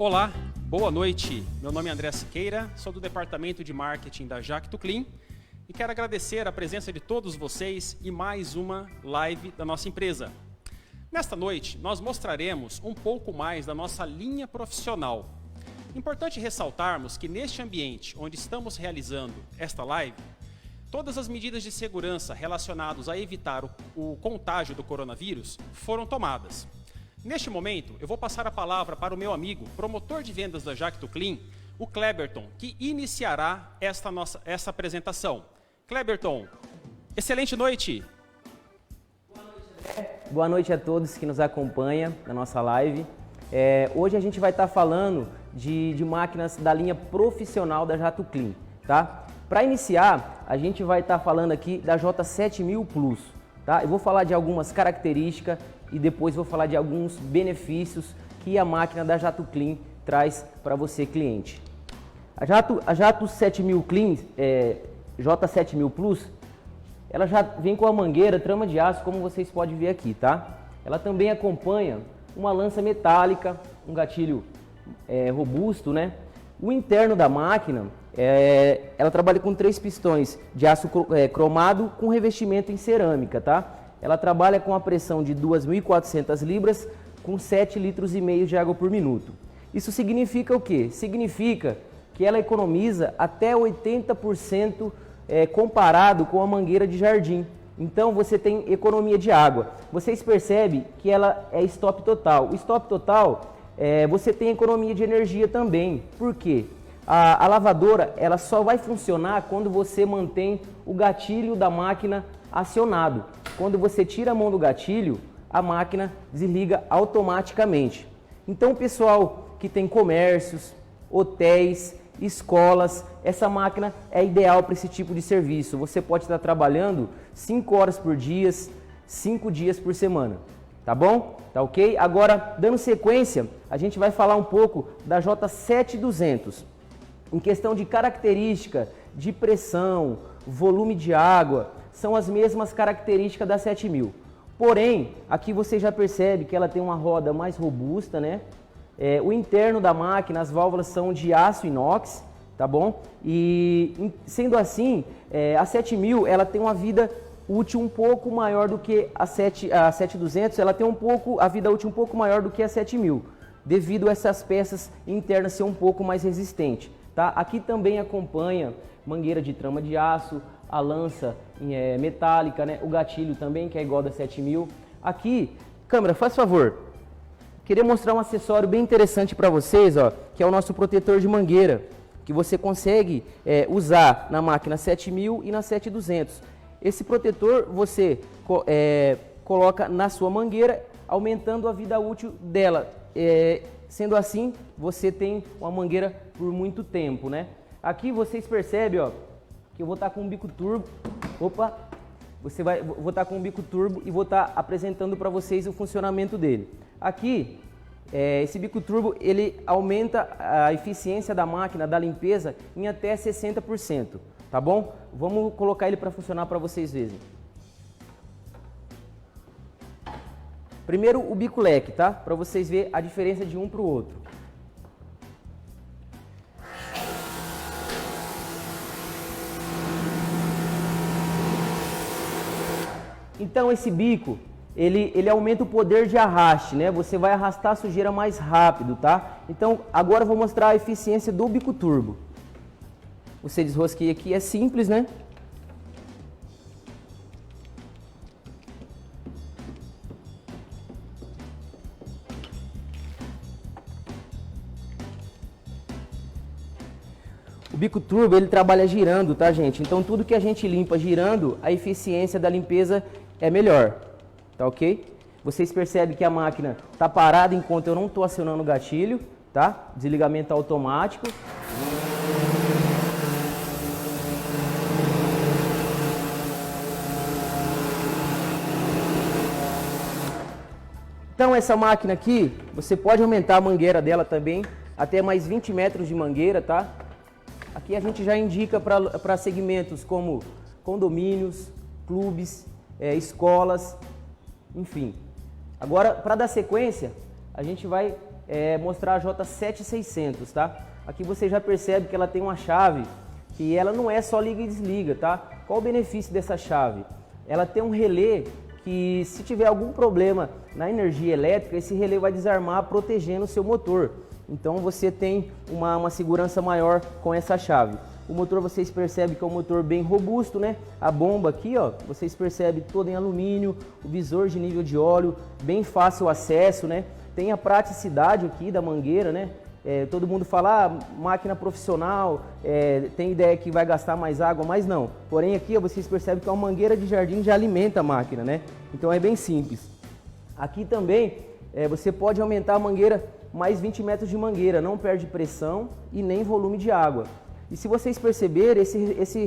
Olá, boa noite. Meu nome é André Siqueira, sou do Departamento de Marketing da Jacto Clean e quero agradecer a presença de todos vocês e mais uma live da nossa empresa. Nesta noite, nós mostraremos um pouco mais da nossa linha profissional. Importante ressaltarmos que neste ambiente onde estamos realizando esta live, todas as medidas de segurança relacionadas a evitar o contágio do coronavírus foram tomadas. Neste momento, eu vou passar a palavra para o meu amigo, promotor de vendas da Jacto Clean, o Cleberton, que iniciará essa apresentação. Cleberton, excelente noite! Boa noite a todos que nos acompanham na nossa live. Hoje a gente vai estar falando de máquinas da linha profissional da Jacto Clean, tá? Para iniciar, a gente vai estar falando aqui da J7000 Plus, tá? Eu vou falar de algumas características e depois vou falar de alguns benefícios que a máquina da Jacto Clean traz para você, cliente. A Jacto 7000 Clean, J7000 Plus, ela já vem com a mangueira trama de aço, como vocês podem ver aqui, tá? Ela também acompanha uma lança metálica, um gatilho robusto, né? O interno da máquina, ela trabalha com 3 pistões de aço cromado com revestimento em cerâmica, tá? Ela trabalha com a pressão de 2.400 libras com 7,5 litros de água por minuto. Isso significa o quê? Significa que ela economiza até 80% comparado com a mangueira de jardim. Então você tem economia de água. Vocês percebem que ela é stop total. O stop total, você tem economia de energia também. Por quê? A lavadora ela só vai funcionar quando você mantém o gatilho da máquina acionado. Quando você tira a mão do gatilho, a máquina desliga automaticamente. Então, pessoal que tem comércios, hotéis, escolas, essa máquina é ideal para esse tipo de serviço. Você pode estar trabalhando 5 horas por dia, 5 dias por semana. Tá bom? Tá ok? Agora, dando sequência, a gente vai falar um pouco da J7200. Em questão de característica, de pressão, volume de água, são as mesmas características da 7000. Porém, aqui você já percebe que ela tem uma roda mais robusta, né? O interno da máquina, as válvulas são de aço inox, tá bom? E sendo assim, a 7000 ela tem uma vida útil um pouco maior do que a 7200, ela tem a vida útil um pouco maior do que a 7000, devido a essas peças internas ser um pouco mais resistente, tá? Aqui também acompanha mangueira de trama de aço, a lança metálica, né? O gatilho também, que é igual da 7000. Aqui, câmera, faz favor. Queria mostrar um acessório bem interessante para vocês, ó, que é o nosso protetor de mangueira, que você consegue usar na máquina 7000 e na 7200. Esse protetor você coloca na sua mangueira, aumentando a vida útil dela. Sendo assim, você tem uma mangueira por muito tempo, né? Aqui vocês percebem, ó, que eu vou estar com um bico turbo. Opa! Vou estar com um bico turbo e vou estar apresentando para vocês o funcionamento dele. Aqui, esse bico turbo, ele aumenta a eficiência da máquina, da limpeza, em até 60%, tá bom? Vamos colocar ele para funcionar para vocês verem. Primeiro o bico leque, tá? Para vocês verem a diferença de um para o outro. Então esse bico, ele aumenta o poder de arraste, né? Você vai arrastar a sujeira mais rápido, tá? Então agora eu vou mostrar a eficiência do bico turbo. Você desrosqueia aqui, é simples, né? O bico turbo, ele trabalha girando, tá, gente? Então tudo que a gente limpa girando, a eficiência da limpeza é melhor, tá ok? Vocês percebem que a máquina tá parada enquanto eu não estou acionando o gatilho, tá? Desligamento automático. Então essa máquina aqui, você pode aumentar a mangueira dela também, até mais 20 metros de mangueira, tá? Aqui a gente já indica para segmentos como condomínios, clubes, escolas, enfim. Agora, para dar sequência, a gente vai mostrar a J7600, tá? Aqui você já percebe que ela tem uma chave que ela não é só liga e desliga, tá? Qual o benefício dessa chave? Ela tem um relé que, se tiver algum problema na energia elétrica, esse relé vai desarmar protegendo o seu motor. Então você tem uma segurança maior com essa chave. O motor, vocês percebem que é um motor bem robusto, né? A bomba aqui, ó, vocês percebem toda em alumínio, o visor de nível de óleo, bem fácil acesso, né? Tem a praticidade aqui da mangueira, né? Todo mundo fala, máquina profissional, tem ideia que vai gastar mais água, mas não. Porém aqui, ó, vocês percebem que é uma mangueira de jardim, já alimenta a máquina, né? Então é bem simples. Aqui também, você pode aumentar a mangueira mais 20 metros de mangueira, não perde pressão e nem volume de água. E se vocês perceberem, esse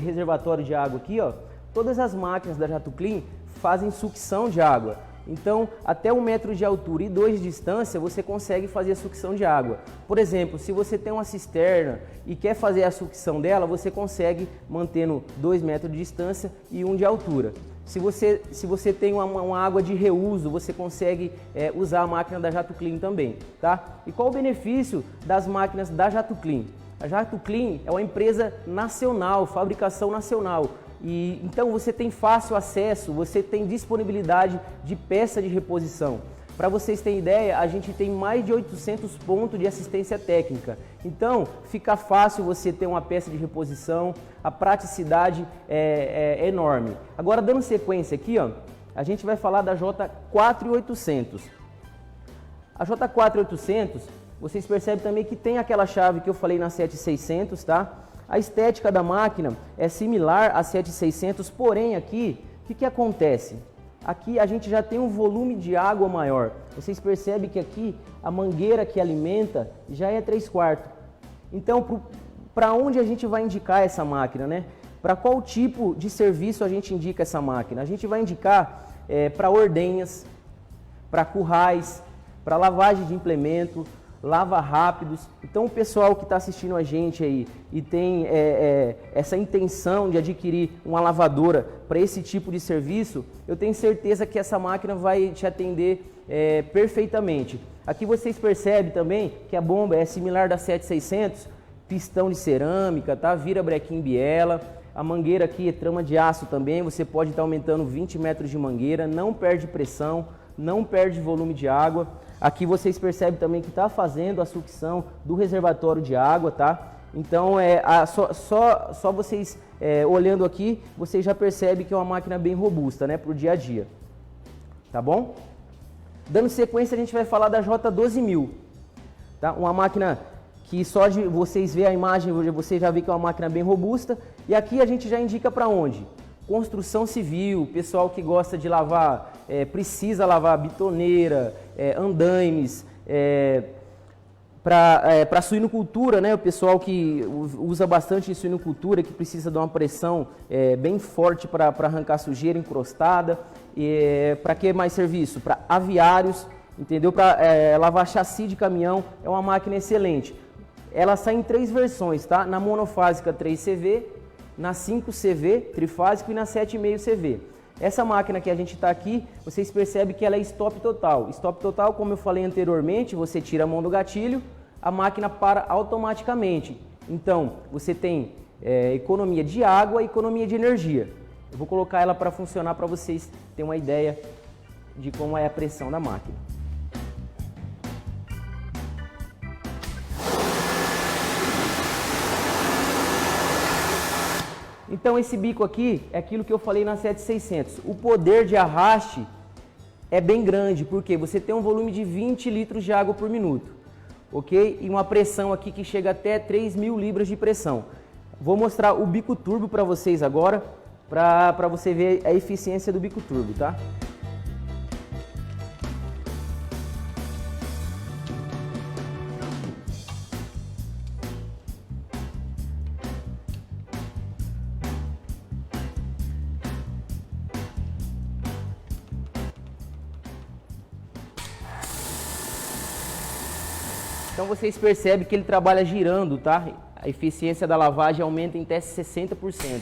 reservatório de água aqui, ó, todas as máquinas da Jato Clean fazem sucção de água. Então, até 1 metro de altura e 2 de distância, você consegue fazer a sucção de água. Por exemplo, se você tem uma cisterna e quer fazer a sucção dela, você consegue mantendo 2 metros de distância e 1 de altura. Se você tem uma água de reuso, você consegue usar a máquina da Jato Clean também, tá? E qual o benefício das máquinas da Jato Clean? A Jato Clean é uma empresa nacional, fabricação nacional. E então você tem fácil acesso, você tem disponibilidade de peça de reposição. Para vocês terem ideia, a gente tem mais de 800 pontos de assistência técnica. Então fica fácil você ter uma peça de reposição, a praticidade é enorme. Agora, dando sequência aqui, ó, a gente vai falar da J4800. A J4800, vocês percebem também que tem aquela chave que eu falei na 7600, tá? A estética da máquina é similar à 7600, porém aqui, o que acontece? Aqui a gente já tem um volume de água maior. Vocês percebem que aqui a mangueira que alimenta já é 3/4. Então, para onde a gente vai indicar essa máquina, né? Para qual tipo de serviço a gente indica essa máquina? A gente vai indicar para ordenhas, para currais, para lavagem de implemento, lava rápidos. Então o pessoal que está assistindo a gente aí e tem essa intenção de adquirir uma lavadora para esse tipo de serviço, eu tenho certeza que essa máquina vai te atender perfeitamente. Aqui vocês percebem também que a bomba é similar da 7600, pistão de cerâmica, tá? Vira brequim biela. A mangueira aqui é trama de aço também, você pode estar aumentando 20 metros de mangueira, não perde pressão, não perde volume de água. Aqui vocês percebem também que está fazendo a sucção do reservatório de água, tá? Então, só vocês olhando aqui, vocês já percebem que é uma máquina bem robusta, né, para o dia a dia. Tá bom? Dando sequência, a gente vai falar da J12000, tá? Uma máquina que só de vocês verem a imagem, você já vê que é uma máquina bem robusta. E aqui a gente já indica para onde? Construção civil, pessoal que gosta de lavar, precisa lavar bitoneira, andaimes, para suinocultura, né? O pessoal que usa bastante em suinocultura, que precisa de uma pressão bem forte para arrancar sujeira encrostada. Para que mais serviço? Para aviários, entendeu? Para lavar chassi de caminhão, é uma máquina excelente. Ela sai em 3 versões, tá? Na monofásica 3CV, na 5CV trifásico e na 7,5 CV. Essa máquina que a gente está aqui, vocês percebem que ela é stop total. Stop total, como eu falei anteriormente, você tira a mão do gatilho, a máquina para automaticamente. Então, você tem economia de água e economia de energia. Eu vou colocar ela para funcionar para vocês terem uma ideia de como é a pressão da máquina. Então esse bico aqui é aquilo que eu falei na 7600. O poder de arraste é bem grande, porque você tem um volume de 20 litros de água por minuto, ok? E uma pressão aqui que chega até 3.000 libras de pressão. Vou mostrar o bico turbo para vocês agora, para você ver a eficiência do bico turbo, tá? Então vocês percebem que ele trabalha girando, tá? A eficiência da lavagem aumenta em até 60%.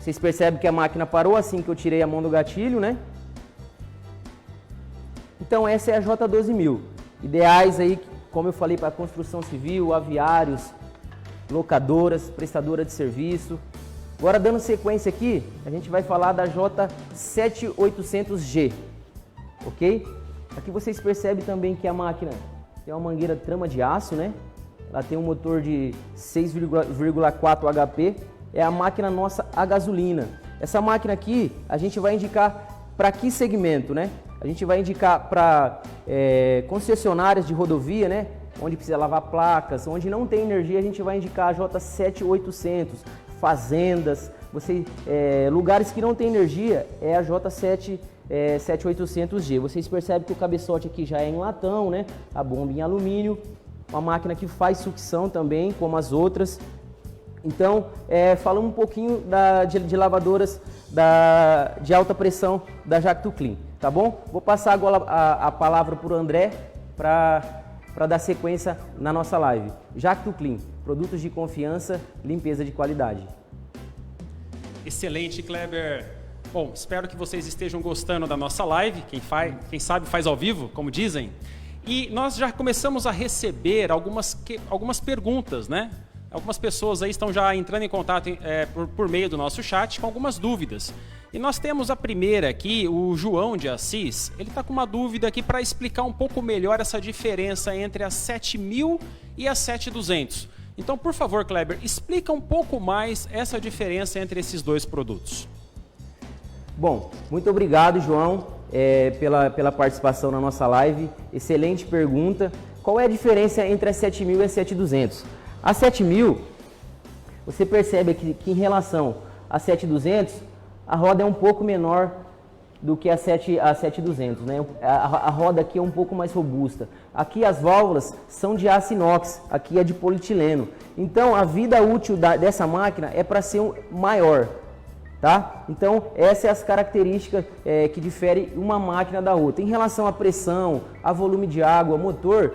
Vocês percebem que a máquina parou assim que eu tirei a mão do gatilho, né? Então essa é a J12000. Ideais aí, como eu falei, para construção civil, aviários, locadoras, prestadora de serviço. Agora dando sequência aqui, a gente vai falar da J7800G, ok? Aqui vocês percebem também que a máquina tem uma mangueira trama de aço, né? Ela tem um motor de 6,4 HP, é a máquina nossa a gasolina. Essa máquina aqui a gente vai indicar para que segmento, né? A gente vai indicar para concessionárias de rodovia, né? Onde precisa lavar placas, onde não tem energia, a gente vai indicar a J7800. Fazendas, lugares que não tem energia, é a J7800G. Vocês percebem que o cabeçote aqui já é em latão, né? A bomba em alumínio, uma máquina que faz sucção também, como as outras. Então, falando um pouquinho de lavadoras de alta pressão da Jacto Clean, tá bom? Vou passar agora a palavra para o André para dar sequência na nossa live. Jacto Clean, produtos de confiança, limpeza de qualidade. Excelente, Kleber. Bom, espero que vocês estejam gostando da nossa live. Quem sabe faz ao vivo, como dizem. E nós já começamos a receber algumas perguntas, né? Algumas pessoas aí estão já entrando em contato por meio do nosso chat com algumas dúvidas. E nós temos a primeira aqui, o João de Assis. Ele está com uma dúvida aqui para explicar um pouco melhor essa diferença entre a 7000 e a 7200. Então, por favor, Kleber, explica um pouco mais essa diferença entre esses dois produtos. Bom, muito obrigado, João, pela participação na nossa live. Excelente pergunta. Qual é a diferença entre a 7000 e a 7200? A 7000, você percebe que em relação a 7200, a roda é um pouco menor do que a 7200, né? A roda aqui é um pouco mais robusta. Aqui as válvulas são de aço inox, aqui é de polietileno. Então a vida útil dessa máquina é para ser maior, tá? Então essas são as características que diferem uma máquina da outra. Em relação à pressão, a volume de água, motor,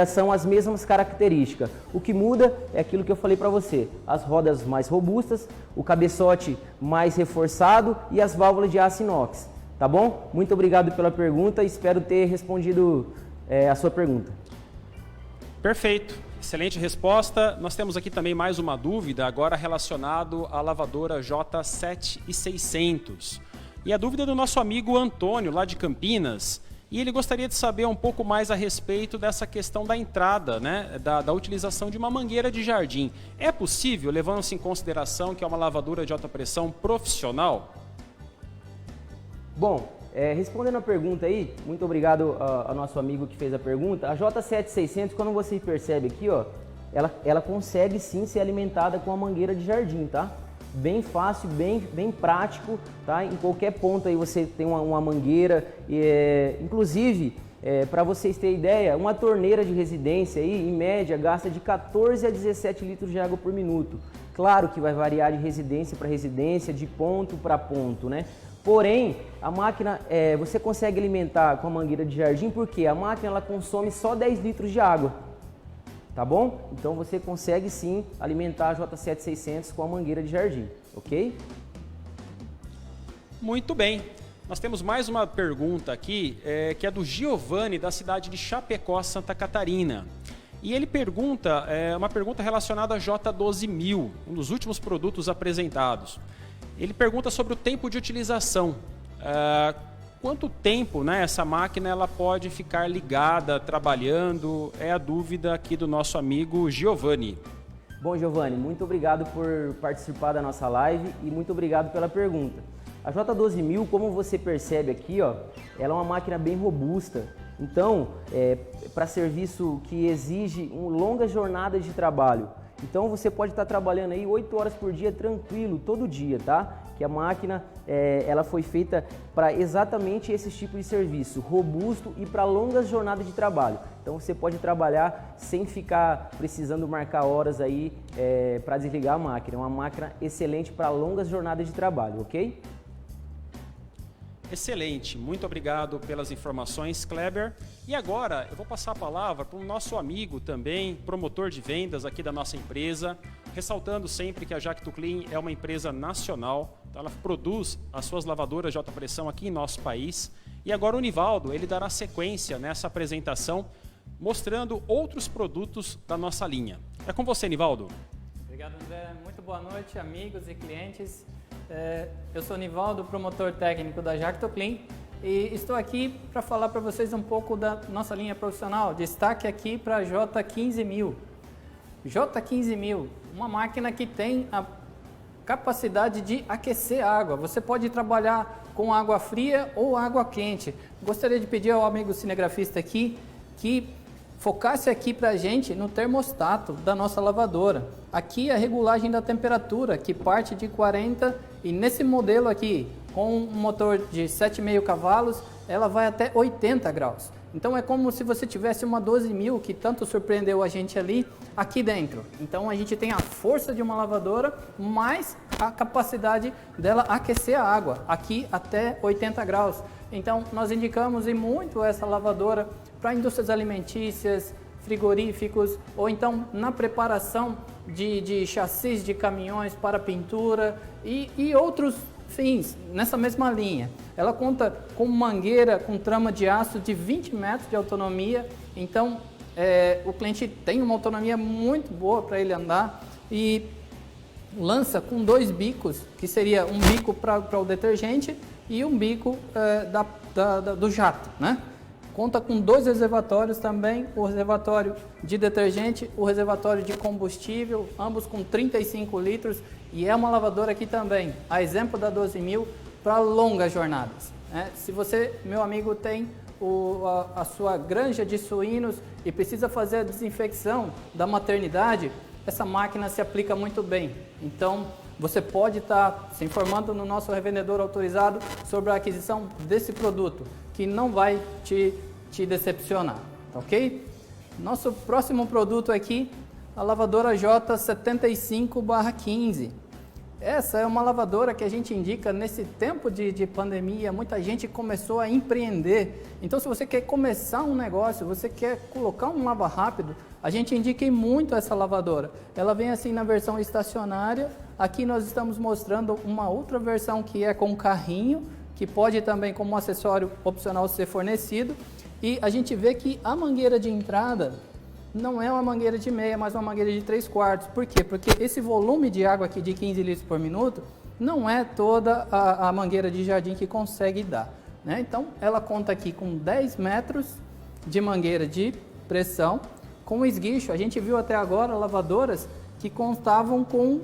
são as mesmas características. O que muda é aquilo que eu falei para você: as rodas mais robustas, o cabeçote mais reforçado e as válvulas de aço inox. Tá bom? Muito obrigado pela pergunta, espero ter respondido a sua pergunta. Perfeito, excelente resposta. Nós temos aqui também mais uma dúvida, agora relacionado à lavadora J7600. E a dúvida do nosso amigo Antônio, lá de Campinas. E ele gostaria de saber um pouco mais a respeito dessa questão da entrada, né, da utilização de uma mangueira de jardim. É possível, levando-se em consideração que é uma lavadora de alta pressão profissional? Bom, respondendo a pergunta aí, muito obrigado ao nosso amigo que fez a pergunta. A J7600, quando você percebe aqui, ó, ela consegue sim ser alimentada com a mangueira de jardim, tá? Bem fácil, bem prático, tá? Em qualquer ponto aí você tem uma mangueira, inclusive, para vocês terem ideia, uma torneira de residência aí, em média, gasta de 14 a 17 litros de água por minuto. Claro que vai variar de residência para residência, de ponto para ponto, né? Porém, a máquina, você consegue alimentar com a mangueira de jardim porque a máquina ela consome só 10 litros de água. Tá bom? Então você consegue sim alimentar a J7600 com a mangueira de jardim, ok? Muito bem. Nós temos mais uma pergunta aqui, que é do Giovanni, da cidade de Chapecó, Santa Catarina. E ele pergunta, uma pergunta relacionada a J12000, um dos últimos produtos apresentados. Ele pergunta sobre o tempo de utilização. Quanto tempo, né, essa máquina ela pode ficar ligada, trabalhando? É a dúvida aqui do nosso amigo Giovanni. Bom, Giovanni, muito obrigado por participar da nossa live e muito obrigado pela pergunta. A J12000, como você percebe aqui, ó, ela é uma máquina bem robusta. Então, para serviço que exige longas jornadas de trabalho. Então você pode estar trabalhando aí 8 horas por dia tranquilo, todo dia, tá? Que a máquina ela foi feita para exatamente esse tipo de serviço, robusto e para longas jornadas de trabalho. Então você pode trabalhar sem ficar precisando marcar horas aí para desligar a máquina. É uma máquina excelente para longas jornadas de trabalho, ok? Excelente, muito obrigado pelas informações, Kleber. E agora eu vou passar a palavra para o nosso amigo também, promotor de vendas aqui da nossa empresa, ressaltando sempre que a Jacto Clean é uma empresa nacional, então ela produz as suas lavadoras de alta pressão aqui em nosso país. E agora o Nivaldo, ele dará sequência nessa apresentação, mostrando outros produtos da nossa linha. É com você, Nivaldo. Obrigado, André. Muito boa noite, amigos e clientes. Eu sou Nivaldo, promotor técnico da Jacto Clean, e estou aqui para falar para vocês um pouco da nossa linha profissional. Destaque aqui para a J15000. J15000, uma máquina que tem a capacidade de aquecer água. Você pode trabalhar com água fria ou água quente. Gostaria de pedir ao amigo cinegrafista aqui que focasse aqui para a gente no termostato da nossa lavadora. Aqui a regulagem da temperatura, que parte de 40, e nesse modelo aqui, com um motor de 7,5 cavalos, ela vai até 80 graus. Então é como se você tivesse uma 12000, que tanto surpreendeu a gente ali, aqui dentro. Então a gente tem a força de uma lavadora, mais a capacidade dela aquecer a água, aqui até 80 graus. Então nós indicamos e muito essa lavadora para indústrias alimentícias, frigoríficos, ou então na preparação de chassis de caminhões para pintura e outros fins nessa mesma linha. Ela conta com mangueira com trama de aço de 20 metros de autonomia, então o cliente tem uma autonomia muito boa para ele andar, e lança com 2 bicos, que seria um bico para o detergente e um bico do jato, né? Conta com 2 reservatórios também, o reservatório de detergente, o reservatório de combustível, ambos com 35 litros, e é uma lavadora aqui também, a exemplo da 12000, para longas jornadas, né? Se você, meu amigo, tem a sua granja de suínos e precisa fazer a desinfecção da maternidade, essa máquina se aplica muito bem. Então, você pode estar se informando no nosso revendedor autorizado sobre a aquisição desse produto, que não vai te decepcionar, ok? Nosso próximo produto aqui, a lavadora J75/15. Essa é uma lavadora que a gente indica nesse tempo de pandemia, muita gente começou a empreender. Então, se você quer começar um negócio, você quer colocar um lava rápido, a gente indica muito essa lavadora. Ela vem assim na versão estacionária. Aqui nós estamos mostrando uma outra versão que é com carrinho, que pode também como acessório opcional ser fornecido. E a gente vê que a mangueira de entrada não é uma mangueira de meia, mas uma mangueira de 3/4. Por quê? Porque esse volume de água aqui de 15 litros por minuto não é toda a mangueira de jardim que consegue dar, né? Então, ela conta aqui com 10 metros de mangueira de pressão, com esguicho. A gente viu até agora lavadoras que contavam com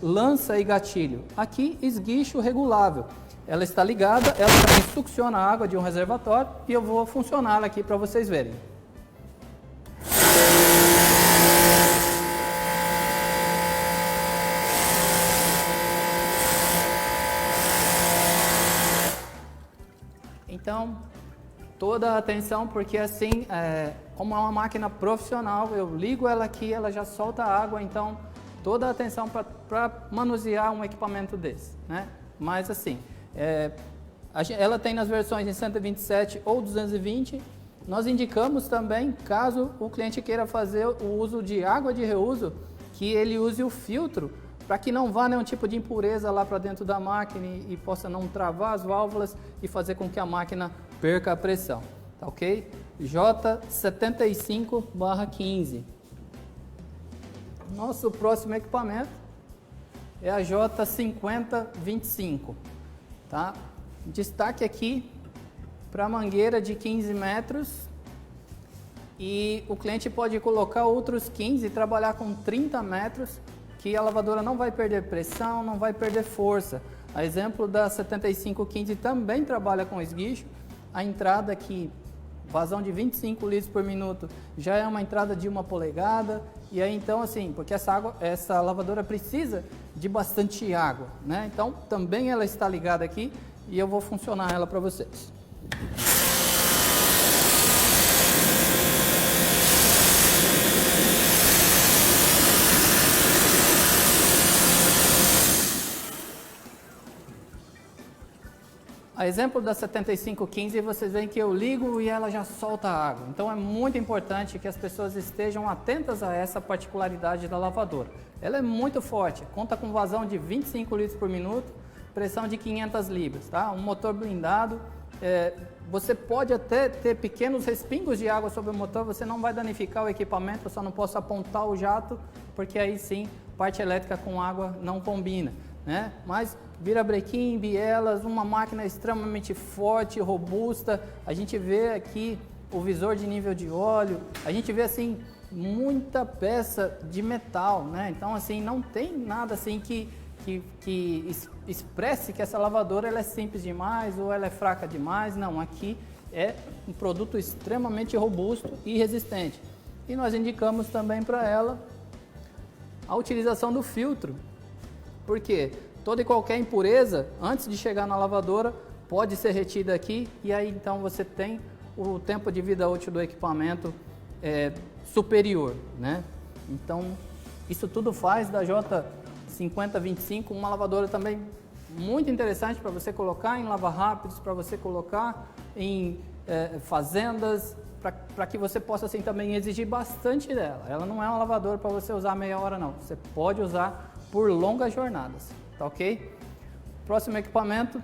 lança e gatilho. Aqui, esguicho regulável. Ela está ligada, ela também succiona a água de um reservatório, e eu vou funcionar aqui para vocês verem. Então, toda a atenção, porque assim, como é uma máquina profissional, eu ligo ela aqui, ela já solta a água, então toda a atenção para manusear um equipamento desse, né? Mas assim, ela tem nas versões de 127 ou 220, nós indicamos também, caso o cliente queira fazer o uso de água de reuso, que ele use o filtro, para que não vá nenhum tipo de impureza lá para dentro da máquina e possa não travar as válvulas e fazer com que a máquina perca a pressão, tá ok? J75/15. Nosso próximo equipamento é a J5025, tá? Destaque aqui para a mangueira de 15 metros, e o cliente pode colocar outros 15 e trabalhar com 30 metros, que a lavadora não vai perder pressão, não vai perder força. A exemplo da 7515 também trabalha com esguicho. A entrada aqui, vazão de 25 litros por minuto, já é uma entrada de 1 polegada. E aí então assim, porque essa lavadora precisa de bastante água, né? Então também ela está ligada aqui e eu vou funcionar ela para vocês. A A exemplo da 7515, vocês veem que eu ligo e ela já solta água. Então é muito importante que as pessoas estejam atentas a essa particularidade da lavadora. Ela é muito forte, conta com vazão de 25 litros por minuto, pressão de 500 libras, tá? Um motor blindado. Você pode até ter pequenos respingos de água sobre o motor, você não vai danificar o equipamento, eu só não posso apontar o jato, porque aí sim, parte elétrica com água não combina, né? Mas virabrequim, bielas, uma máquina extremamente forte, robusta. A gente vê aqui o visor de nível de óleo, a gente vê assim muita peça de metal, né? Então assim, não tem nada assim que expresse que essa lavadora ela é simples demais ou ela é fraca demais. Não, aqui é um produto extremamente robusto e resistente. E nós indicamos também para ela a utilização do filtro, porque toda e qualquer impureza, antes de chegar na lavadora, pode ser retida aqui, e aí então você tem o tempo de vida útil do equipamento superior, né? Então, isso tudo faz da J5025 uma lavadora também muito interessante para você colocar em lava-rápidos, para você colocar em fazendas, para que você possa assim também exigir bastante dela. Ela não é uma lavadora para você usar meia hora não, você pode usar por longas jornadas, tá ok? Próximo equipamento,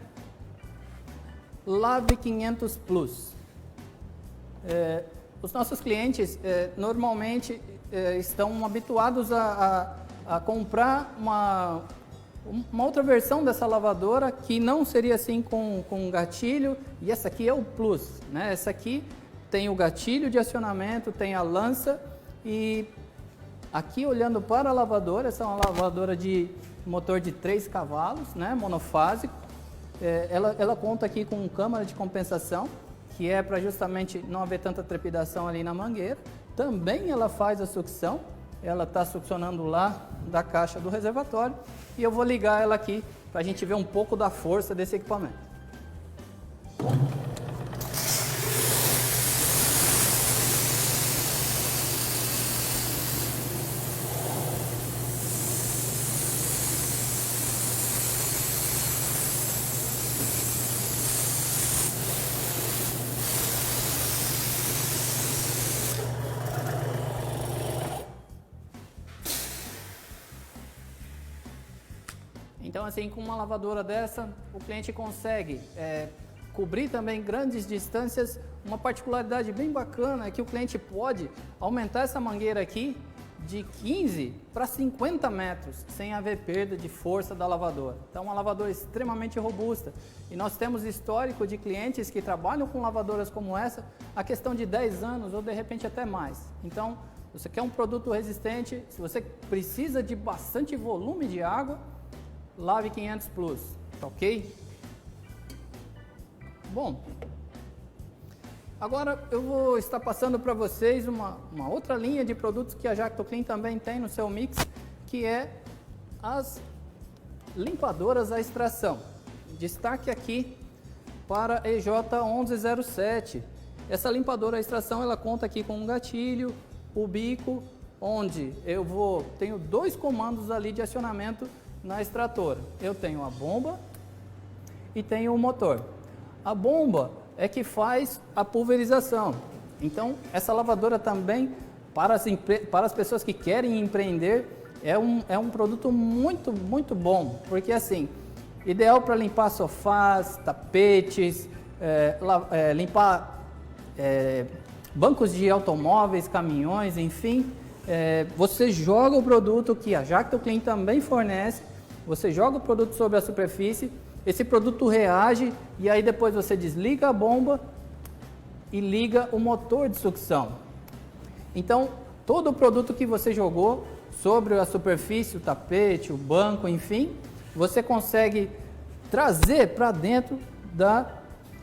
Lave 500 Plus. Os nossos clientes normalmente estão habituados a comprar uma outra versão dessa lavadora que não seria assim com gatilho, e essa aqui é o Plus, né? Essa aqui tem o gatilho de acionamento, tem a lança, e aqui olhando para a lavadora, essa é uma lavadora de motor de 3 cavalos, né? Monofásico. Ela conta aqui com câmara de compensação, que é para justamente não haver tanta trepidação ali na mangueira. Também ela faz a sucção, ela está succionando lá da caixa do reservatório, e eu vou ligar ela aqui para a gente ver um pouco da força desse equipamento. Então, assim, com uma lavadora dessa, o cliente consegue cobrir também grandes distâncias. Uma particularidade bem bacana é que o cliente pode aumentar essa mangueira aqui de 15 para 50 metros, sem haver perda de força da lavadora. Então, uma lavadora extremamente robusta. E nós temos histórico de clientes que trabalham com lavadoras como essa a questão de 10 anos ou de repente até mais. Então, você quer um produto resistente, se você precisa de bastante volume de água, Lave 500 Plus, tá ok? Bom, agora eu vou estar passando para vocês uma outra linha de produtos que a Jactoclean também tem no seu mix, que é as limpadoras a extração. Destaque aqui para EJ1107. Essa limpadora a extração, ela conta aqui com um gatilho, o bico, onde tenho 2 comandos ali de acionamento na extratora. Eu tenho a bomba e tenho o motor. A bomba é que faz a pulverização. Então, essa lavadora também, para as pessoas que querem empreender, é um produto muito, muito bom. Porque assim, ideal para limpar sofás, tapetes, limpar bancos de automóveis, caminhões, enfim. Você joga o produto que a Jactoclean também fornece, você joga o produto sobre a superfície, esse produto reage e aí depois você desliga a bomba e liga o motor de sucção. Então, todo o produto que você jogou sobre a superfície, o tapete, o banco, enfim, você consegue trazer para dentro da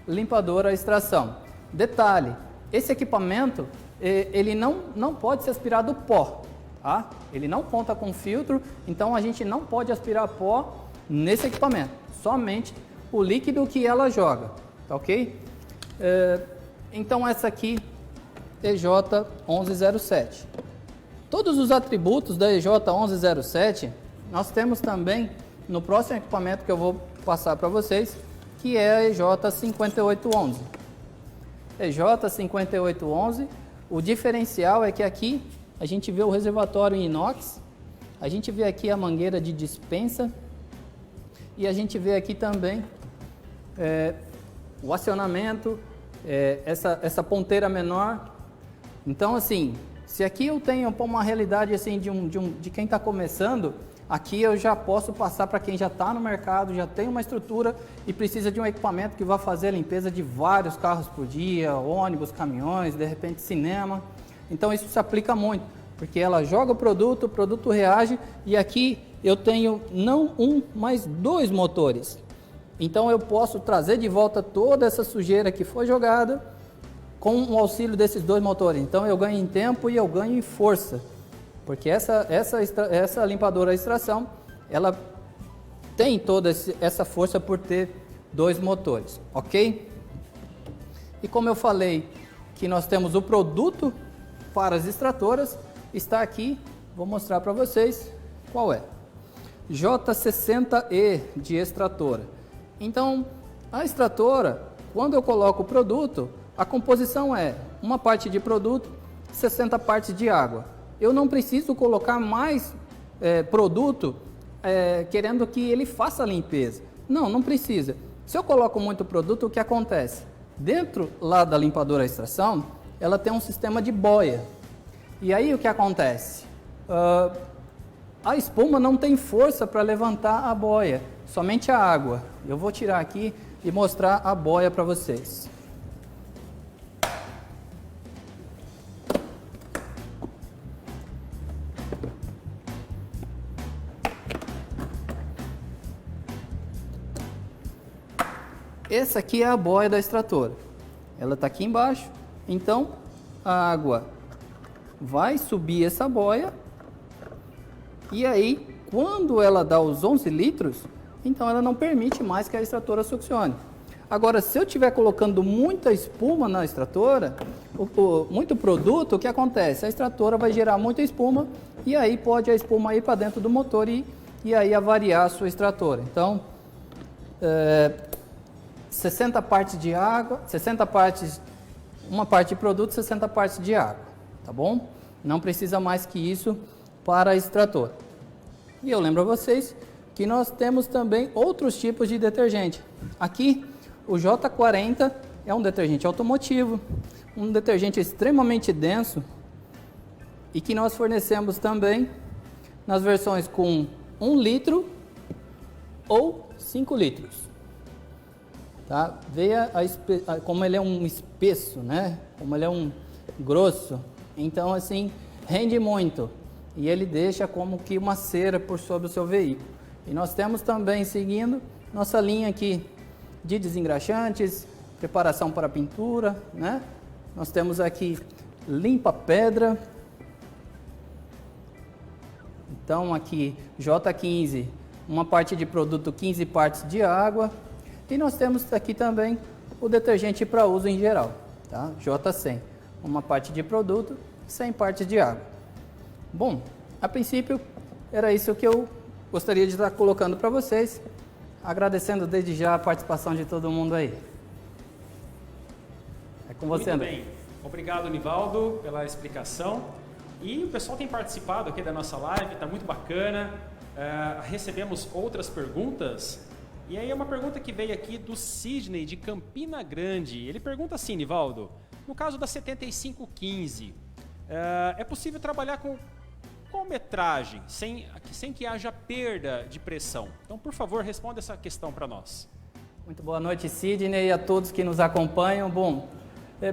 limpadora a extração. Detalhe, esse equipamento, ele não pode ser aspirado pó, tá? Ele não conta com filtro, então a gente não pode aspirar pó nesse equipamento, somente o líquido que ela joga, tá ok? Então essa aqui, EJ1107. Todos os atributos da EJ1107, nós temos também no próximo equipamento que eu vou passar para vocês, que é a EJ5811. EJ5811, o diferencial é que aqui a gente vê o reservatório em inox, a gente vê aqui a mangueira de dispensa e a gente vê aqui também o acionamento, essa ponteira menor. Então, assim, se aqui eu tenho uma realidade assim de quem está começando, aqui eu já posso passar para quem já está no mercado, já tem uma estrutura e precisa de um equipamento que vai fazer a limpeza de vários carros por dia, ônibus, caminhões, de repente cinema. Então isso se aplica muito, porque ela joga o produto reage e aqui eu tenho não um, mas 2 motores. Então eu posso trazer de volta toda essa sujeira que foi jogada com o auxílio desses 2 motores. Então eu ganho em tempo e eu ganho em força. Porque essa limpadora a extração, ela tem toda essa força por ter 2 motores, ok? E como eu falei que nós temos o produto para as extratoras, está aqui, vou mostrar para vocês qual é. J60E de extratora. Então, a extratora, quando eu coloco o produto, a composição é uma parte de produto, 60 partes de água. Eu não preciso colocar mais produto querendo que ele faça a limpeza. Não precisa. Se eu coloco muito produto, o que acontece? Dentro lá da limpadora a extração, ela tem um sistema de boia. E aí o que acontece? A espuma não tem força para levantar a boia, somente a água. Eu vou tirar aqui e mostrar a boia para vocês. Essa aqui é a boia da extratora. Ela está aqui embaixo, então a água vai subir essa boia e aí quando ela dá os 11 litros, então ela não permite mais que a extratora succione. Agora, se eu estiver colocando muita espuma na extratora, muito produto, o que acontece? A extratora vai gerar muita espuma e aí pode a espuma ir para dentro do motor e aí avariar a sua extratora. Então, 60 partes de água, 60 partes, uma parte de produto, 60 partes de água, tá bom? Não precisa mais que isso para a extratora. E eu lembro a vocês que nós temos também outros tipos de detergente. Aqui, o J40 é um detergente automotivo, um detergente extremamente denso e que nós fornecemos também nas versões com 1 litro ou 5 litros. Tá? Veja como ele é um espesso, né? Como ele é um grosso. Então, assim, rende muito. E ele deixa como que uma cera por sobre o seu veículo. E nós temos também, seguindo, nossa linha aqui de desengraxantes, preparação para pintura, né? Nós temos aqui limpa pedra. Então, aqui, J15, uma parte de produto, 15 partes de água. E nós temos aqui também o detergente para uso em geral, tá? J100, uma parte de produto, 100 partes de água. Bom, a princípio era isso que eu gostaria de estar colocando para vocês, agradecendo desde já a participação de todo mundo aí. É com você, Muito André. bem. Obrigado, Nivaldo, pela explicação. E o pessoal tem participado aqui da nossa live, está muito bacana. Recebemos outras perguntas. E aí é uma pergunta que veio aqui do Sidney, de Campina Grande. Ele pergunta assim, Nivaldo, no caso da 7515, é possível trabalhar com qual metragem, sem que haja perda de pressão? Então, por favor, responda essa questão para nós. Muito boa noite, Sidney, e a todos que nos acompanham. Bom,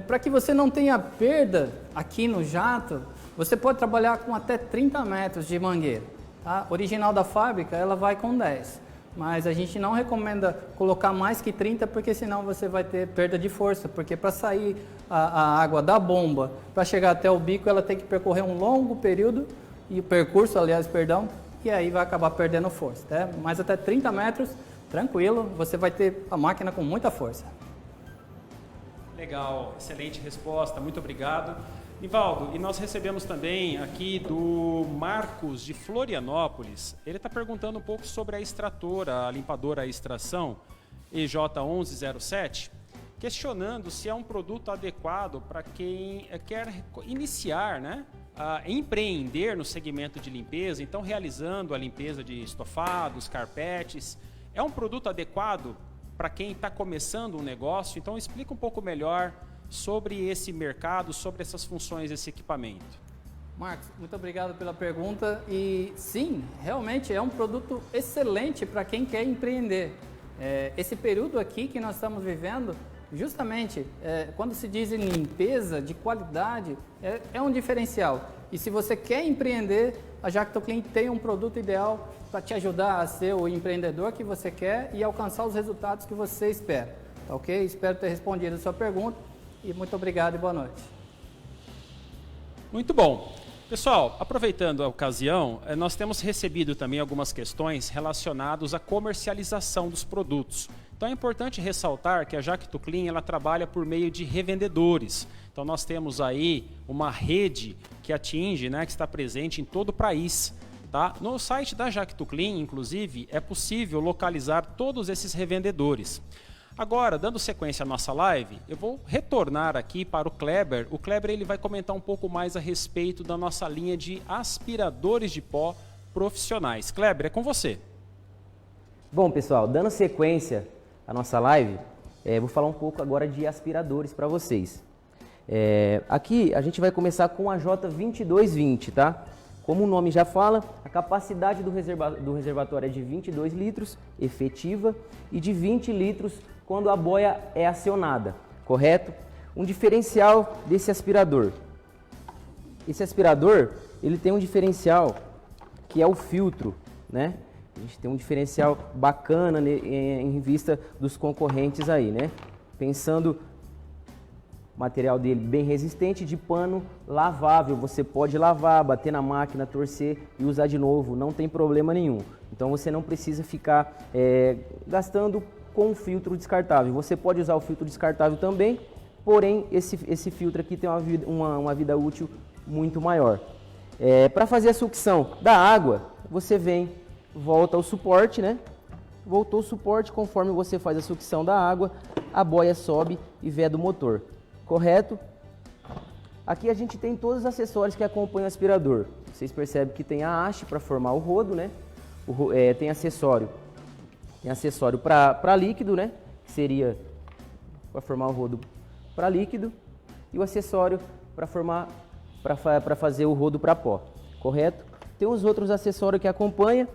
para que você não tenha perda aqui no jato, você pode trabalhar com até 30 metros de mangueira. Tá? Original da fábrica, ela vai com 10. Mas a gente não recomenda colocar mais que 30, porque senão você vai ter perda de força, porque para sair a água da bomba, para chegar até o bico, ela tem que percorrer um longo período, e percurso, aliás, perdão, e aí vai acabar perdendo força. Tá? Mas até 30 metros, tranquilo, você vai ter a máquina com muita força. Legal, excelente resposta, muito obrigado. Nivaldo, e nós recebemos também aqui do Marcos de Florianópolis. Ele está perguntando um pouco sobre a extratora, a limpadora a extração. EJ1107, questionando se é um produto adequado para quem quer iniciar, né, a empreender no segmento de limpeza, então realizando a limpeza de estofados, carpetes. É um produto adequado para quem está começando um negócio? Então explica um pouco melhor sobre esse mercado, sobre essas funções desse equipamento. Marcos, muito obrigado pela pergunta. E sim, realmente é um produto excelente para quem quer empreender. Esse período aqui que nós estamos vivendo, justamente, quando se diz em limpeza de qualidade, é um diferencial. E se você quer empreender, a Jacto Clean tem um produto ideal para te ajudar a ser o empreendedor que você quer e alcançar os resultados que você espera. Tá ok? Espero ter respondido a sua pergunta e muito obrigado e boa noite. Muito bom. Pessoal, aproveitando a ocasião, nós temos recebido também algumas questões relacionadas à comercialização dos produtos. Então é importante ressaltar que a Jacto Clean ela trabalha por meio de revendedores. Então nós temos aí uma rede que atinge, né, que está presente em todo o país. Tá? No site da Jacto Clean, inclusive, é possível localizar todos esses revendedores. Agora, dando sequência à nossa live, eu vou retornar aqui para o Kleber. O Kleber ele vai comentar um pouco mais a respeito da nossa linha de aspiradores de pó profissionais. Kleber, é com você. Bom, pessoal, dando sequência à nossa live, vou falar um pouco agora de aspiradores para vocês. Aqui a gente vai começar com a J2220, tá? Como o nome já fala, a capacidade do reservatório é de 22 litros efetiva e de 20 litros quando a boia é acionada, correto? Um diferencial desse aspirador. Esse aspirador, ele tem um diferencial que é o filtro, né? A gente tem um diferencial bacana em vista dos concorrentes aí, né? Pensando o material dele bem resistente, de pano lavável, você pode lavar, bater na máquina, torcer e usar de novo, não tem problema nenhum. Então você não precisa ficar gastando com filtro descartável. Você pode usar o filtro descartável também, porém esse filtro aqui tem uma vida útil muito maior. Para fazer a sucção da água, você volta ao suporte, né? Voltou o suporte, conforme você faz a sucção da água, a boia sobe e veda o motor. Correto? Aqui a gente tem todos os acessórios que acompanham o aspirador. Vocês percebem que tem a haste para formar o rodo, né? Tem acessório para líquido, né? Que seria para formar o rodo para líquido, e o acessório para fazer o rodo para pó. Correto? Tem os outros acessórios que acompanham,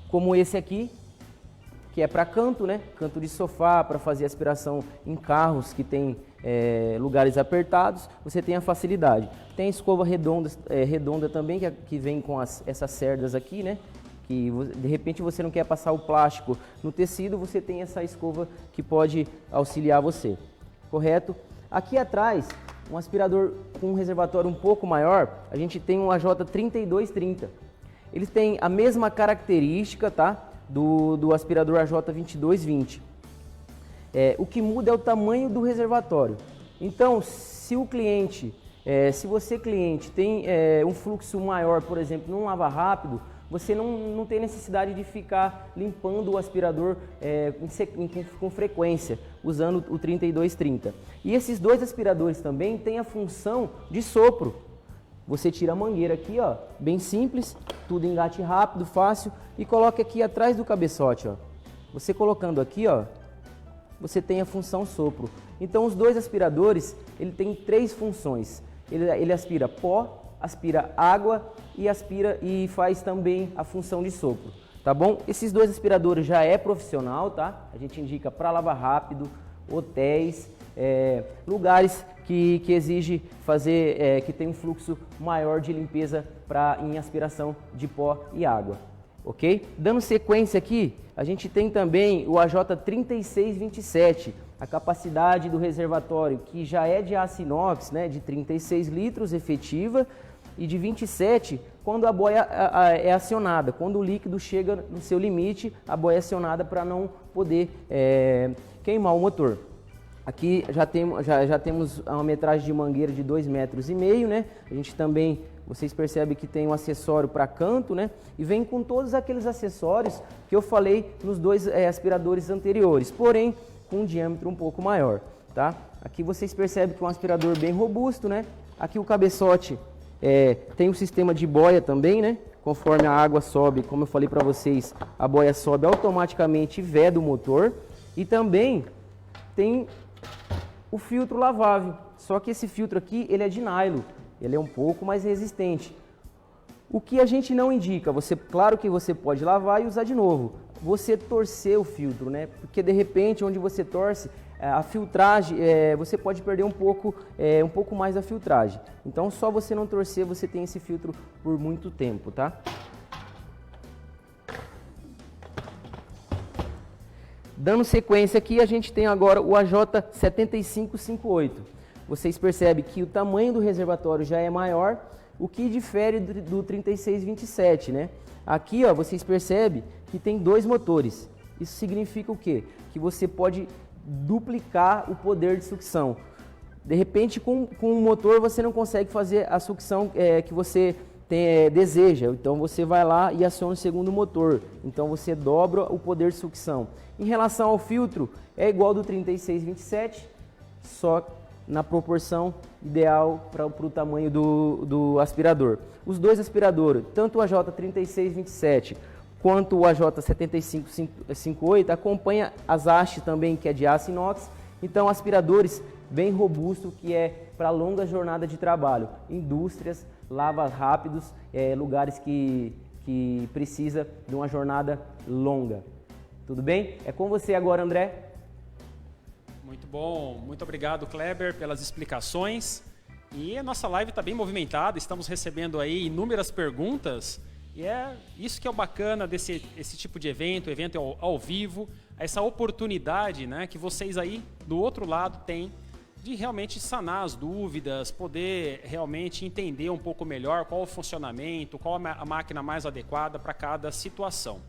como esse aqui, que é para canto, né? Canto de sofá, para fazer aspiração em carros que tem lugares apertados, você tem a facilidade. Tem a escova redonda também, que vem com essas cerdas aqui, né? Que de repente você não quer passar o plástico no tecido, você tem essa escova que pode auxiliar você. Correto? Aqui atrás, um aspirador com um reservatório um pouco maior, a gente tem um AJ3230. Ele tem a mesma característica, tá? Do aspirador AJ2220. O que muda é o tamanho do reservatório. Então, se você cliente tem um fluxo maior, por exemplo, num lava rápido, você não tem necessidade de ficar limpando o aspirador com frequência, usando o 3230. E esses dois aspiradores também têm a função de sopro. Você tira a mangueira aqui, ó, bem simples, tudo engate rápido, fácil, e coloca aqui atrás do cabeçote, ó. Você colocando aqui, ó, você tem a função sopro. Então os dois aspiradores, ele tem três funções. Ele aspira pó, aspira água e faz também a função de sopro, tá bom? Esses dois aspiradores já é profissional, tá? A gente indica para lavar rápido, hotéis, lugares que exige fazer, que tem um fluxo maior de limpeza em aspiração de pó e água, ok? Dando sequência aqui, a gente tem também o AJ3627, a capacidade do reservatório, que já é de aço inox, né, de 36 litros efetiva e de 27 quando a boia é acionada, quando o líquido chega no seu limite, a boia é acionada para não poder queimar o motor. Aqui já temos uma metragem de mangueira de 2,5 metros, né? A gente também, vocês percebem que tem um acessório para canto, né? E vem com todos aqueles acessórios que eu falei nos dois aspiradores anteriores, porém com um diâmetro um pouco maior, tá? Aqui vocês percebem que é um aspirador bem robusto, né? Aqui o cabeçote tem um sistema de boia também, né? Conforme a água sobe, como eu falei para vocês, a boia sobe automaticamente e veda o motor. E também tem o filtro lavável, só que esse filtro aqui ele é de nylon, ele é um pouco mais resistente. O que a gente não indica, claro que você pode lavar e usar de novo, você torcer o filtro, né? Porque de repente onde você torce, a filtragem, você pode perder um pouco mais da filtragem. Então só você não torcer, você tem esse filtro por muito tempo, tá? Dando sequência aqui, a gente tem agora o AJ7558. Vocês percebem que o tamanho do reservatório já é maior, o que difere do 3627, né? Aqui, ó, vocês percebem que tem 2 motores. Isso significa o quê? Que você pode duplicar o poder de sucção. De repente, com um motor, você não consegue fazer a sucção que você deseja. Então, você vai lá e aciona o segundo motor. Então, você dobra o poder de sucção. Em relação ao filtro, é igual do 3627, só na proporção ideal para o tamanho do aspirador. Os dois aspiradores, tanto o AJ3627 quanto o AJ7558, acompanha as hastes também, que é de aço inox. Então, aspiradores bem robustos, que é para longa jornada de trabalho. Indústrias, lavas rápidos, lugares que precisa de uma jornada longa. Tudo bem? É com você agora, André. Muito bom, muito obrigado, Kleber, pelas explicações. E a nossa live está bem movimentada, estamos recebendo aí inúmeras perguntas. E é isso que é o bacana desse tipo de evento ao vivo, essa oportunidade, né, que vocês aí do outro lado têm de realmente sanar as dúvidas, poder realmente entender um pouco melhor qual o funcionamento, qual a máquina mais adequada para cada situação.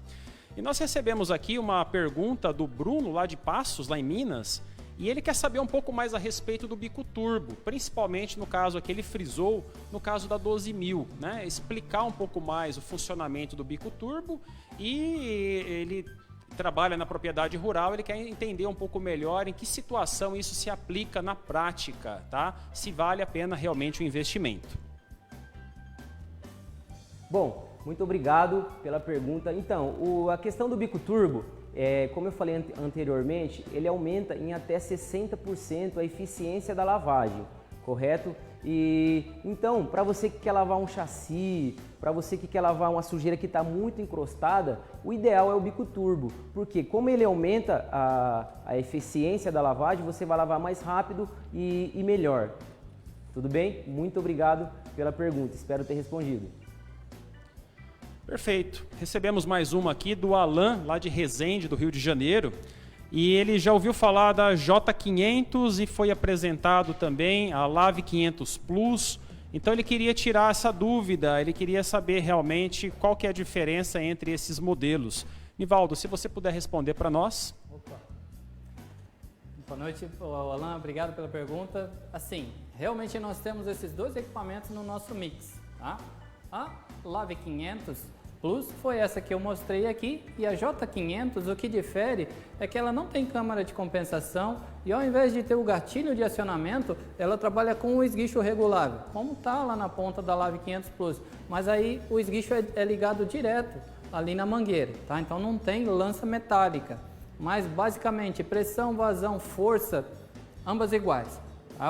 E nós recebemos aqui uma pergunta do Bruno, lá de Passos, lá em Minas, e ele quer saber um pouco mais a respeito do bico turbo, principalmente no caso aqui, ele frisou no caso da 12.000, né? Explicar um pouco mais o funcionamento do bico turbo, e ele trabalha na propriedade rural, ele quer entender um pouco melhor em que situação isso se aplica na prática, tá? Se vale a pena realmente o investimento. Bom, muito obrigado pela pergunta. Então, a questão do bico turbo, como eu falei anteriormente, ele aumenta em até 60% a eficiência da lavagem, correto? E então, para você que quer lavar um chassi, para você que quer lavar uma sujeira que está muito encrostada, o ideal é o bico turbo, porque como ele aumenta a eficiência da lavagem, você vai lavar mais rápido e melhor. Tudo bem? Muito obrigado pela pergunta, espero ter respondido. Perfeito. Recebemos mais uma aqui do Alan, lá de Resende, do Rio de Janeiro. E ele já ouviu falar da J500 e foi apresentado também a Lave 500 Plus. Então ele queria tirar essa dúvida, ele queria saber realmente qual que é a diferença entre esses modelos. Nivaldo, se você puder responder para nós. Opa. Boa noite, Alan, obrigado pela pergunta. Assim, realmente nós temos esses dois equipamentos no nosso mix, tá? A Lave 500 Plus foi essa que eu mostrei aqui, e a J500, o que difere é que ela não tem câmara de compensação e ao invés de ter o gatilho de acionamento, ela trabalha com o esguicho regulável, como está lá na ponta da Lave 500 Plus, mas aí o esguicho é ligado direto ali na mangueira, tá? Então não tem lança metálica, mas basicamente pressão, vazão, força, ambas iguais.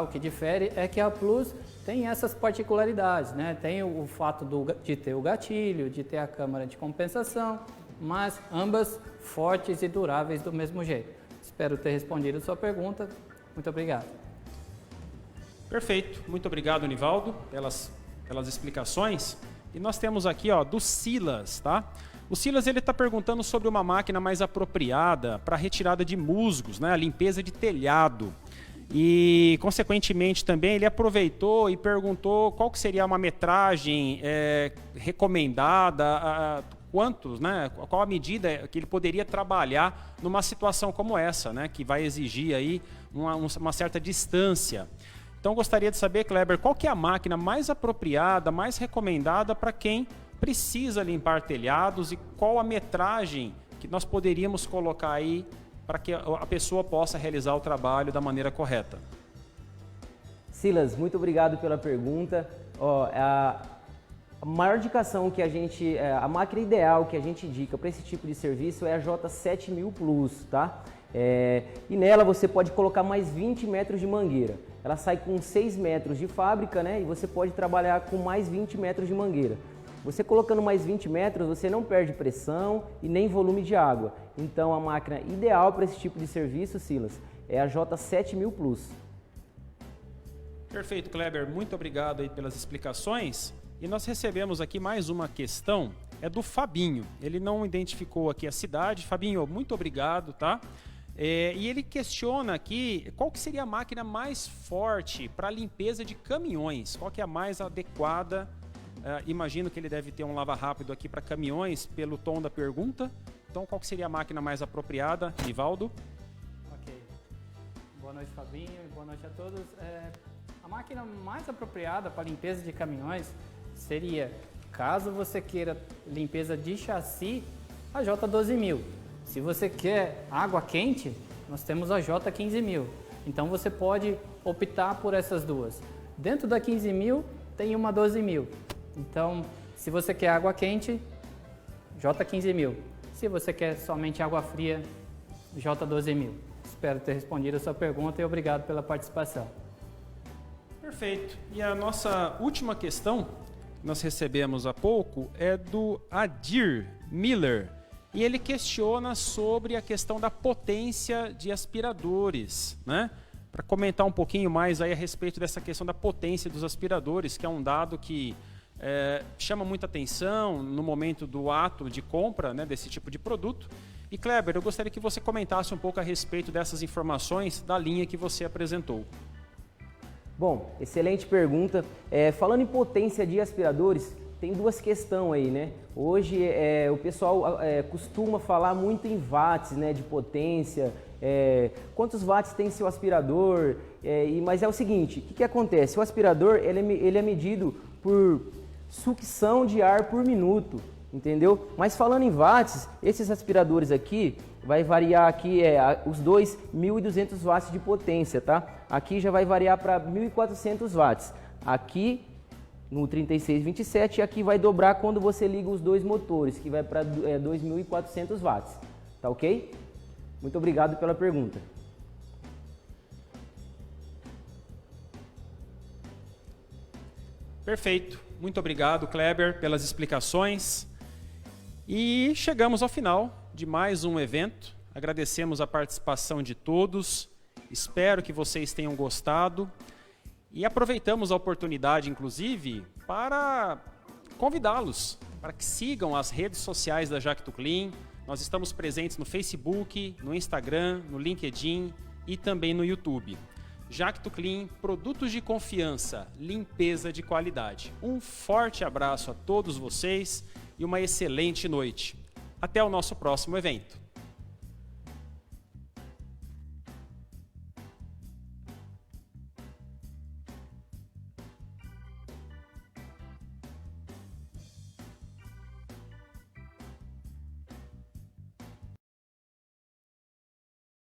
O que difere é que a Plus tem essas particularidades, né? Tem o fato de ter o gatilho, de ter a câmara de compensação, mas ambas fortes e duráveis do mesmo jeito. Espero ter respondido a sua pergunta. Muito obrigado. Perfeito. Muito obrigado, Nivaldo, pelas explicações. E nós temos aqui, ó, do Silas, tá? O Silas ele está perguntando sobre uma máquina mais apropriada para retirada de musgos, né? A limpeza de telhado. E, consequentemente, também ele aproveitou e perguntou qual que seria uma metragem recomendada, quantos, né, qual a medida que ele poderia trabalhar numa situação como essa, né, que vai exigir aí uma certa distância. Então gostaria de saber, Kleber, qual que é a máquina mais apropriada, mais recomendada para quem precisa limpar telhados e qual a metragem que nós poderíamos colocar aí para que a pessoa possa realizar o trabalho da maneira correta? Silas, muito obrigado pela pergunta. A maior indicação que a máquina ideal que a gente indica para esse tipo de serviço é a J7000 Plus, tá? E nela você pode colocar mais 20 metros de mangueira. Ela sai com 6 metros de fábrica, né? E você pode trabalhar com mais 20 metros de mangueira. Você colocando mais 20 metros, você não perde pressão e nem volume de água. Então a máquina ideal para esse tipo de serviço, Silas, é a J7000 Plus. Perfeito, Kleber. Muito obrigado aí pelas explicações. E nós recebemos aqui mais uma questão, é do Fabinho. Ele não identificou aqui a cidade. Fabinho, muito obrigado, tá? E ele questiona aqui qual que seria a máquina mais forte para limpeza de caminhões. Qual que é a mais adequada? Imagino que ele deve ter um lava-rápido aqui para caminhões, pelo tom da pergunta. Então, qual que seria a máquina mais apropriada, Nivaldo? Ok. Boa noite, Fabinho, e boa noite a todos. A máquina mais apropriada para limpeza de caminhões seria, caso você queira limpeza de chassi, a J12000. Se você quer água quente, nós temos a J15000. Então, você pode optar por essas duas. Dentro da 15000, tem uma 12000. Então, se você quer água quente, J15000. Se você quer somente água fria, J12000. Espero ter respondido a sua pergunta e obrigado pela participação. Perfeito. E a nossa última questão, que nós recebemos há pouco, é do Adir Miller. E ele questiona sobre a questão da potência de aspiradores, né? Para comentar um pouquinho mais aí a respeito dessa questão da potência dos aspiradores, que é um dado que chama muita atenção no momento do ato de compra, né, desse tipo de produto. E Kleber, eu gostaria que você comentasse um pouco a respeito dessas informações da linha que você apresentou. Bom, excelente pergunta. Falando em potência de aspiradores, tem duas questões aí, né? Hoje o pessoal costuma falar muito em watts, né, de potência, quantos watts tem seu aspirador, mas é o seguinte, o que acontece? O aspirador ele é medido por sucção de ar por minuto, entendeu? Mas falando em watts, esses aspiradores aqui vai variar aqui os dois 1.200 watts de potência, tá? Aqui já vai variar para 1.400 watts. Aqui no 3627 e aqui vai dobrar quando você liga os dois motores, que vai para 2.400 watts, tá ok? Muito obrigado pela pergunta. Perfeito. Muito obrigado, Kleber, pelas explicações. E chegamos ao final de mais um evento. Agradecemos a participação de todos. Espero que vocês tenham gostado. E aproveitamos a oportunidade, inclusive, para convidá-los para que sigam as redes sociais da Jacto-Clean. Nós estamos presentes no Facebook, no Instagram, no LinkedIn e também no YouTube. Jacto-Clean, produtos de confiança, limpeza de qualidade. Um forte abraço a todos vocês e uma excelente noite. Até o nosso próximo evento.